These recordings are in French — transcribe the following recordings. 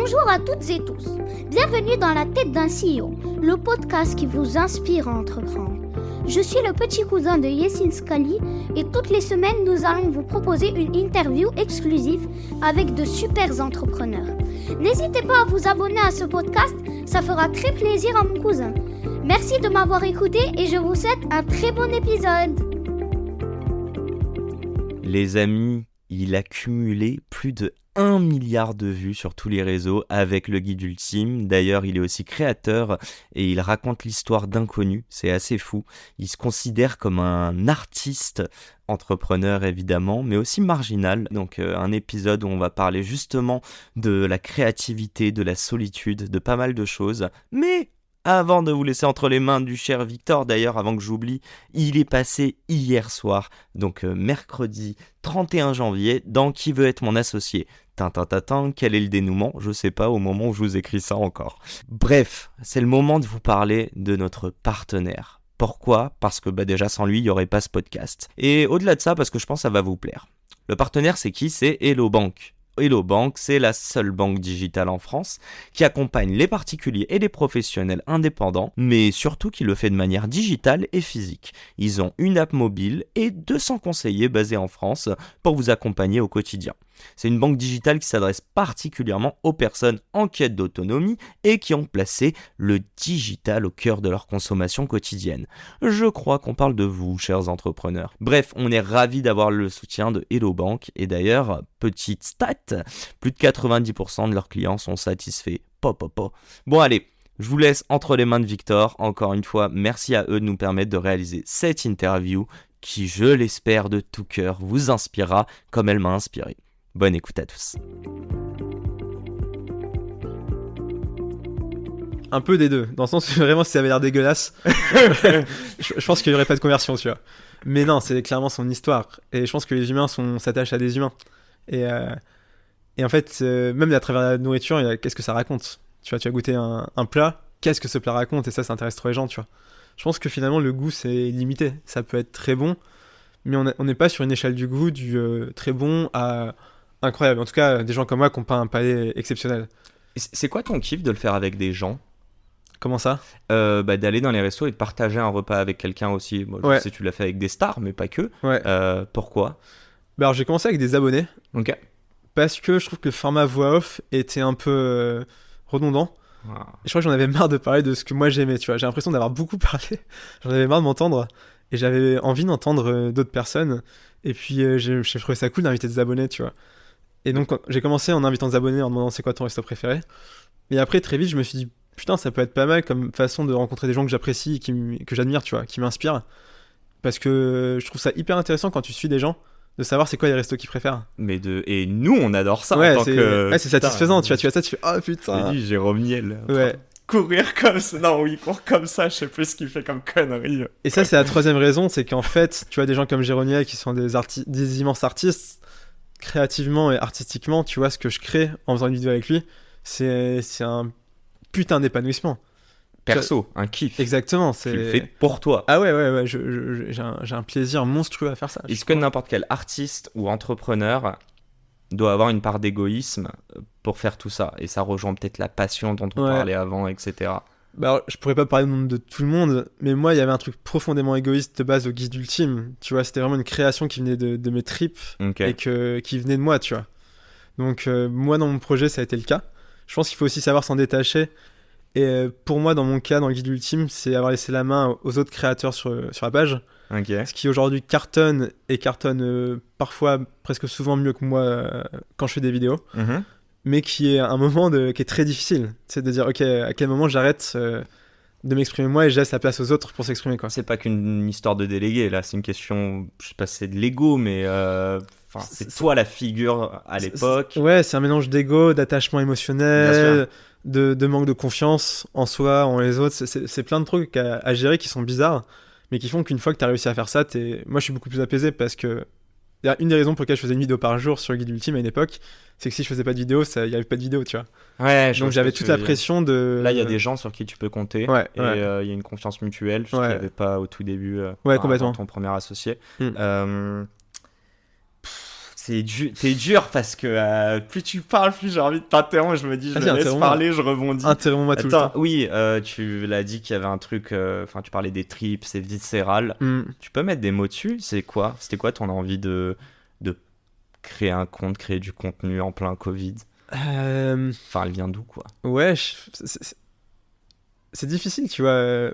Bonjour à toutes et tous. Bienvenue dans La tête d'un CEO, le podcast qui vous inspire à entreprendre. Je suis le petit cousin de Yassine Scali et toutes les semaines, nous allons vous proposer une interview exclusive avec de super entrepreneurs. N'hésitez pas à vous abonner à ce podcast, ça fera très plaisir à mon cousin. Merci de m'avoir écouté et je vous souhaite un très bon épisode. Les amis, il a cumulé plus de 1 milliard de vues sur tous les réseaux avec le guide ultime. D'ailleurs, il est aussi créateur et il raconte l'histoire d'inconnus. C'est assez fou. Il se considère comme un artiste entrepreneur évidemment, mais aussi marginal. Donc un épisode où on va parler justement de la créativité, de la solitude, de pas mal de choses. Mais avant de vous laisser entre les mains du cher Victor, d'ailleurs, avant que j'oublie, il est passé hier soir, donc mercredi 31 janvier, dans Qui veut être mon associé. Tintin, quel est le dénouement ? Je sais pas au moment où je vous écris ça encore. Bref, c'est le moment de vous parler de notre partenaire. Pourquoi ? Parce que déjà sans lui, il n'y aurait pas ce podcast. Et au-delà de ça, parce que je pense que ça va vous plaire. Le partenaire, c'est qui ? C'est Hello Bank. Hello Bank, c'est la seule banque digitale en France qui accompagne les particuliers et les professionnels indépendants, mais surtout qui le fait de manière digitale et physique. Ils ont une app mobile et 200 conseillers basés en France pour vous accompagner au quotidien. C'est une banque digitale qui s'adresse particulièrement aux personnes en quête d'autonomie et qui ont placé le digital au cœur de leur consommation quotidienne. Je crois qu'on parle de vous, chers entrepreneurs. Bref, on est ravis d'avoir le soutien de Hello Bank et d'ailleurs, petite stat, plus de 90% de leurs clients sont satisfaits. Bon allez, je vous laisse entre les mains de Victor. Encore une fois, merci à eux de nous permettre de réaliser cette interview qui, je l'espère de tout cœur, vous inspirera comme elle m'a inspiré. Bonne écoute à tous. Un peu des deux, dans le sens où vraiment si ça avait l'air dégueulasse, je pense qu'il n'y aurait pas de conversion, tu vois. Mais non, c'est clairement son histoire. Et je pense que les humains s'attachent à des humains. Et en fait, même à travers la nourriture, qu'est-ce que ça raconte ? Tu vois, tu as goûté un plat, qu'est-ce que ce plat raconte ? Et ça intéresse trop les gens, tu vois. Je pense que finalement, le goût, c'est limité. Ça peut être très bon, mais on n'est pas sur une échelle du goût du très bon à incroyable. En tout cas, des gens comme moi qui n'ont pas un palais exceptionnel. C'est quoi ton kiff de le faire avec des gens ? Comment ça ? D'aller dans les restos et de partager un repas avec quelqu'un aussi. Moi, je sais que tu l'as fait avec des stars, mais pas que. Ouais. Pourquoi ? Alors, j'ai commencé avec des abonnés. Ok. Parce que je trouve que le format voix off était un peu redondant. Wow. Et je crois que j'en avais marre de parler de ce que moi j'aimais, tu vois. J'ai l'impression d'avoir beaucoup parlé. J'en avais marre de m'entendre. Et j'avais envie d'entendre d'autres personnes. Et puis, j'ai trouvé ça cool d'inviter des abonnés, tu vois. Et donc, j'ai commencé en invitant des abonnés, en demandant c'est quoi ton resto préféré. Et après, très vite, je me suis dit, putain, ça peut être pas mal comme façon de rencontrer des gens que j'apprécie, que j'admire, tu vois, qui m'inspirent. Parce que je trouve ça hyper intéressant quand tu suis des gens, de savoir c'est quoi les restos qu'ils préfèrent. Et nous, on adore ça. Ouais, en tant que... c'est satisfaisant, tu vois ça, tu fais, oh putain. J'ai Jérôme Niel. Ouais. Courir comme ça. Non, il court comme ça, je sais plus ce qu'il fait comme connerie. Et ça, c'est la troisième raison, c'est qu'en fait, tu vois des gens comme Jérôme Niel qui sont des immenses artistes, créativement et artistiquement, tu vois, ce que je crée en faisant une vidéo avec lui, c'est un putain d'épanouissement. Perso, un kiff. Exactement. Tu le fais pour toi. Ah ouais, j'ai un plaisir monstrueux à faire ça. Est-ce que n'importe quel artiste ou entrepreneur doit avoir une part d'égoïsme pour faire tout ça ? Et ça rejoint peut-être la passion dont on parlait avant, etc. Alors, je pourrais pas parler au nom de tout le monde, mais moi, il y avait un truc profondément égoïste de base au guide ultime. Tu vois, c'était vraiment une création qui venait de mes tripes et qui venait de moi, tu vois. Donc, moi, dans mon projet, ça a été le cas. Je pense qu'il faut aussi savoir s'en détacher. Et pour moi, dans mon cas, dans le guide ultime, c'est avoir laissé la main aux autres créateurs sur la page. Ce qui aujourd'hui cartonne parfois presque souvent mieux que moi quand je fais des vidéos. Mais qui est un moment qui est très difficile. C'est de dire, ok, à quel moment j'arrête de m'exprimer moi et je laisse la place aux autres pour s'exprimer, quoi. C'est pas qu'une histoire de délégué, là, c'est une question, je sais pas si c'est de l'ego, mais c'est toi la figure à l'époque. Ouais, c'est un mélange d'ego, d'attachement émotionnel, de manque de confiance en soi, en les autres. C'est plein de trucs à gérer qui sont bizarres, mais qui font qu'une fois que t'as réussi à faire ça, moi je suis beaucoup plus apaisé parce que une des raisons pour lesquelles je faisais une vidéo par jour sur le guide ultime à une époque, c'est que si je faisais pas de vidéo, il y avait pas de vidéo, tu vois. Ouais, donc j'avais toute la pression de... Là, il y a des gens sur qui tu peux compter, et il y a une confiance mutuelle, ce qu'il n'y avait pas au tout début, complètement. ton premier associé. t'es dur parce que plus tu parles, plus j'ai envie de t'interrompre. Je me dis, je me laisse parler, je rebondis. Interromps-moi tout le temps. Oui, tu l'as dit qu'il y avait un truc. Enfin, tu parlais des tripes, c'est viscéral. Tu peux mettre des mots dessus. C'était quoi ton envie de créer un compte, créer du contenu en plein Covid? Enfin, elle vient d'où, quoi? Ouais, c'est difficile, tu vois,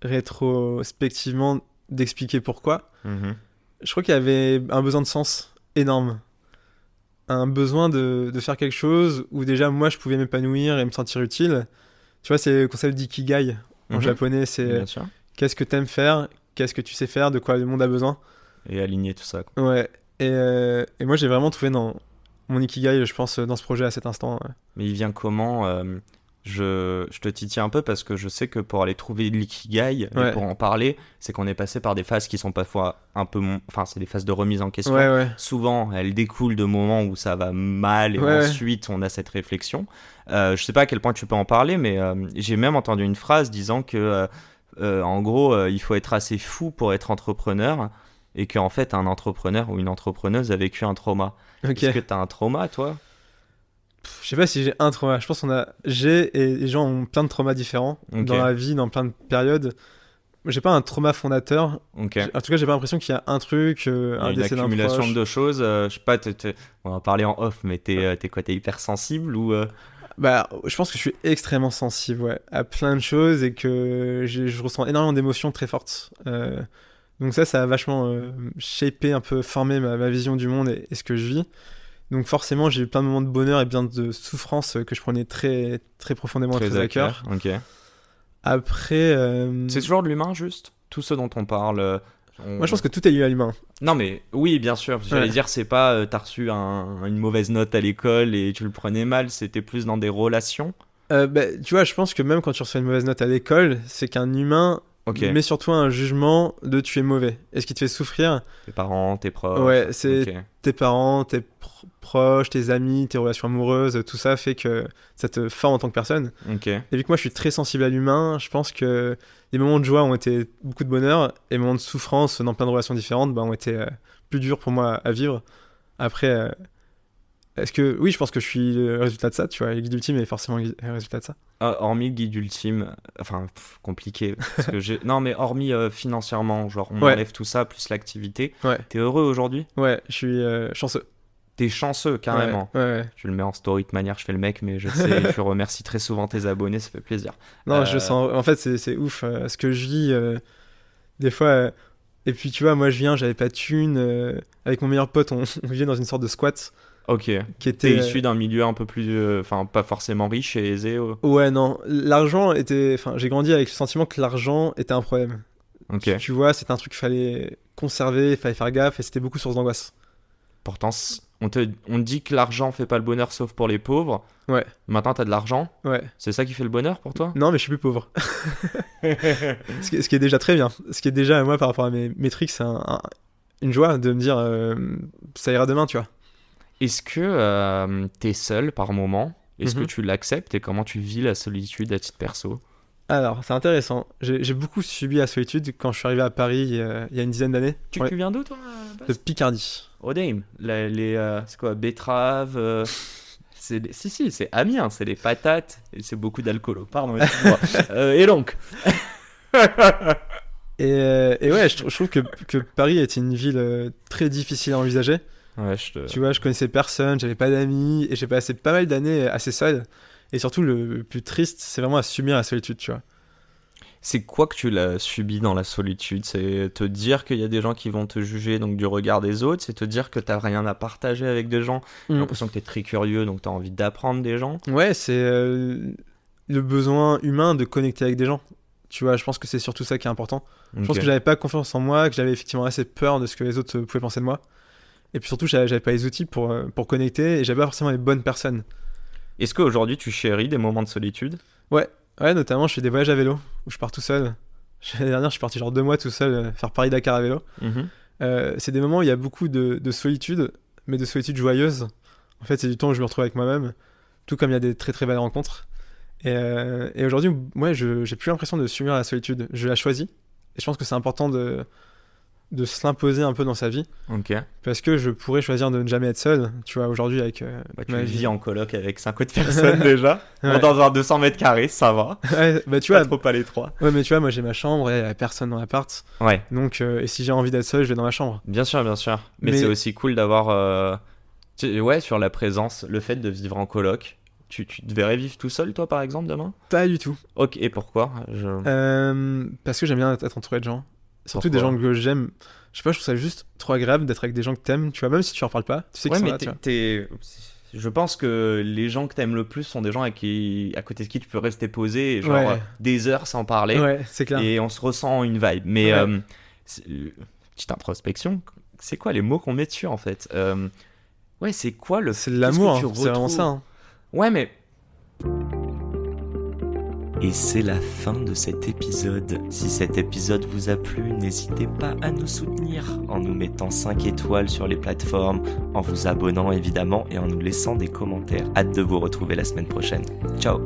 rétrospectivement, d'expliquer pourquoi. Je crois qu'il y avait un besoin de sens énorme. Un besoin de faire quelque chose où déjà moi je pouvais m'épanouir et me sentir utile. Tu vois, c'est le concept d'ikigai en japonais, c'est qu'est-ce que t'aimes faire, qu'est-ce que tu sais faire, de quoi le monde a besoin. Et aligner tout ça, quoi. Ouais, et moi j'ai vraiment trouvé dans mon ikigai, je pense, dans ce projet à cet instant. Ouais. Mais il vient comment je te titille un peu parce que je sais que pour aller trouver l'ikigai, et pour en parler, c'est qu'on est passé par des phases qui sont parfois un peu... Enfin, c'est des phases de remise en question. Souvent, elles découlent de moments où ça va mal et ensuite on a cette réflexion. Je sais pas à quel point tu peux en parler, mais j'ai même entendu une phrase disant que, en gros, il faut être assez fou pour être entrepreneur et qu'en fait, un entrepreneur ou une entrepreneuse a vécu un trauma. Est-ce que t'as un trauma, toi ? Je sais pas si j'ai un trauma. Je pense j'ai et les gens ont plein de traumas différents dans la vie, dans plein de périodes. J'ai pas un trauma fondateur. En tout cas, j'ai pas l'impression qu'il y a un truc, un décès d'un proche. Une accumulation de choses. Je sais pas, on va parler en off, mais t'es quoi ? T'es hypersensible ou Bah, je pense que je suis extrêmement sensible, à plein de choses et que je ressens énormément d'émotions très fortes. Donc ça a vachement shapé, un peu formé ma vision du monde et ce que je vis. Donc forcément, j'ai eu plein de moments de bonheur et bien de souffrance que je prenais très, très profondément, très à cœur. Après... C'est toujours de l'humain, juste ? Tout ce dont on parle... Moi, je pense que tout est lié à l'humain. Non, mais oui, bien sûr. J'allais dire, c'est pas t'as reçu une mauvaise note à l'école et tu le prenais mal, c'était plus dans des relations. Tu vois, je pense que même quand tu reçois une mauvaise note à l'école, c'est qu'un humain... met sur toi un jugement de tu es mauvais. Et ce qui te fait souffrir... Tes parents, tes proches... Ouais, c'est tes parents, tes proches, tes amis, tes relations amoureuses, tout ça fait que ça te forme en tant que personne. Et vu que moi je suis très sensible à l'humain, je pense que les moments de joie ont été beaucoup de bonheur et les moments de souffrance dans plein de relations différentes ont été plus durs pour moi à vivre. Après... oui, je pense que je suis le résultat de ça, tu vois. Le guide ultime est forcément le résultat de ça. Hormis le guide ultime, enfin, compliqué. Parce que non, mais hormis financièrement, genre on enlève tout ça, plus l'activité. T'es heureux aujourd'hui ? Ouais, je suis chanceux. T'es chanceux, carrément. Ouais. Tu le mets en story de manière, je fais le mec, mais je sais, tu remercies très souvent tes abonnés, ça fait plaisir. Non, je sens... En fait, c'est ouf. Ce que je vis, des fois... Et puis, tu vois, moi, j'avais pas de thunes. Avec mon meilleur pote, on vivait dans une sorte de squat. Qui était... T'es issu d'un milieu un peu plus... Enfin, pas forcément riche et aisé. Ouais, non. L'argent était... Enfin, j'ai grandi avec le sentiment que l'argent était un problème. Tu vois, c'était un truc qu'il fallait conserver, il fallait faire gaffe, et c'était beaucoup source d'angoisse. Pourtant, on dit que l'argent fait pas le bonheur sauf pour les pauvres. Ouais. Maintenant, t'as de l'argent. Ouais. C'est ça qui fait le bonheur pour toi ? Non, mais je suis plus pauvre. ce qui est déjà très bien. Ce qui est déjà, moi, par rapport à mes métriques, c'est une joie de me dire ça ira demain, tu vois. Est-ce que t'es seul par moment ? Est-ce que tu l'acceptes et comment tu vis la solitude à titre perso ? Alors, c'est intéressant. J'ai beaucoup subi la solitude quand je suis arrivé à Paris il y a une dizaine d'années. Tu viens d'où, toi ? De Picardie. Oh damn. C'est quoi, betteraves c'est Amiens, c'est les patates et c'est beaucoup d'alcool. Pardon, excuse-moi. Et donc et ouais, je trouve que Paris est une ville très difficile à envisager. Ouais, Tu vois, je connaissais personne, j'avais pas d'amis et j'ai passé pas mal d'années assez seul. Et surtout, le plus triste, c'est vraiment à subir la solitude, tu vois. C'est quoi que tu l'as subi dans la solitude ? C'est te dire qu'il y a des gens qui vont te juger donc du regard des autres ? C'est te dire que t'as rien à partager avec des gens ? J'ai l'impression que t'es très curieux, donc t'as envie d'apprendre des gens ? Ouais, c'est le besoin humain de connecter avec des gens. Tu vois, je pense que c'est surtout ça qui est important. Je pense que j'avais pas confiance en moi, que j'avais effectivement assez peur de ce que les autres pouvaient penser de moi. Et puis surtout, j'avais pas les outils pour connecter et j'avais pas forcément les bonnes personnes. Est-ce qu'aujourd'hui, tu chéris des moments de solitude ? Ouais, notamment, je fais des voyages à vélo où je pars tout seul. L'année dernière, je suis parti genre 2 mois tout seul faire Paris-Dakar à vélo. C'est des moments où il y a beaucoup de solitude, mais de solitude joyeuse. En fait, c'est du temps où je me retrouve avec moi-même, tout comme il y a des très très belles rencontres. Et aujourd'hui, moi, j'ai plus l'impression de subir la solitude. Je la choisis. Et je pense que c'est important de de s'imposer un peu dans sa vie. Ok. Parce que je pourrais choisir de ne jamais être seul. Tu vois, aujourd'hui, avec tu vis en coloc avec 5 autres personnes déjà. Ouais. Dans un 200 mètres carrés, ça va. Ouais, tu vois. Trop pas les 3. Ouais, mais tu vois, moi j'ai ma chambre et il n'y a personne dans l'appart. Ouais. Donc, et si j'ai envie d'être seul, je vais dans ma chambre. Bien sûr. Mais c'est aussi cool d'avoir. Sur la présence, le fait de vivre en coloc. Tu te verrais vivre tout seul, toi, par exemple, demain ? Pas du tout. Ok, et pourquoi ? Parce que j'aime bien être entré de gens. Surtout Pourquoi ? des gens que j'aime. Je sais pas, je trouve ça juste trop agréable d'être avec des gens que t'aimes, tu vois, même si tu en parles pas, tu sais qu'ils sont là, tu vois. Je pense que les gens que t'aimes le plus sont des gens à côté de qui tu peux rester posé, genre des heures sans parler. Ouais, c'est clair. Et on se ressent une vibe. Mais, petite introspection, c'est quoi les mots qu'on met dessus, en fait ? C'est quoi le... C'est de l'amour, que tu c'est vraiment ça. Ouais, mais... Et c'est la fin de cet épisode. Si cet épisode vous a plu, n'hésitez pas à nous soutenir en nous mettant 5 étoiles sur les plateformes, en vous abonnant évidemment et en nous laissant des commentaires. Hâte de vous retrouver la semaine prochaine. Ciao!